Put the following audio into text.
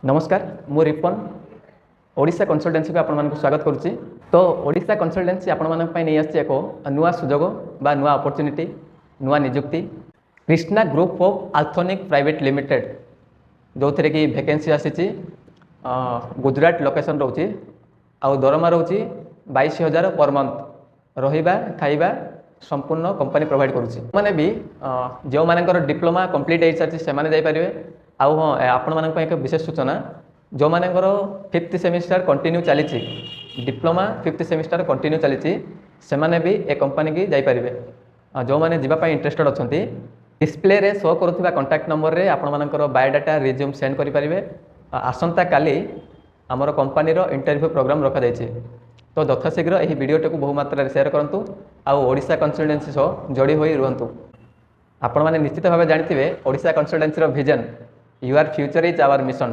नमस्कार मु Ripon Odisha consultancy को आपण मानक स्वागत करुच्ची। तो ओडिशा कंसल्टेंसी आपण मानक नहीं आसी एक नुआ सुजोग बा नुआ अपॉर्चुनिटी नुआ निजुक्ति कृष्णा ग्रुप ऑफ आल्थोनिक प्राइवेट लिमिटेड जो थे कि वैकेंसी आसी गुजरात लोकेशन रोचे आउ दरमा रोचे 22,000 पर मंथ रहिबा खाइबा संपूर्ण कंपनी प्रोवाइड करुच्ची। मैंने भी जो मानकर डिप्लोमा कंप्लीट हो सारी से जापारे आउ हाँ आपण मानक एक विशेष सूचना जो मानकर 5th सेमिस्टर कंटिन्यू चली डिप्लोमा 5th सेमिस्टर कंटिन्यू चली से माने भी ए कंपनी की जापारे जो मैंने जावाई इंटरेस्टेड अच्छा डिस्प्ले रे शो करुवा कंटाक्ट नंबर रे आपण मानकर बायोडाटा रिज्यूम सेंड करेंगे। आसंता काली आमर कंपनी इंटरव्यू प्रोग्राम रखा जाइए। तो यथाशीघ्र यह वीडियोटी को बहुमात्रा शेयर करूँ आउ ओडिशा कंसल्टेंसी सह जोड़ी हो रुहतु। आपण मैंने निश्चित भाव जानते Odisha consultancy vision your future is our mission.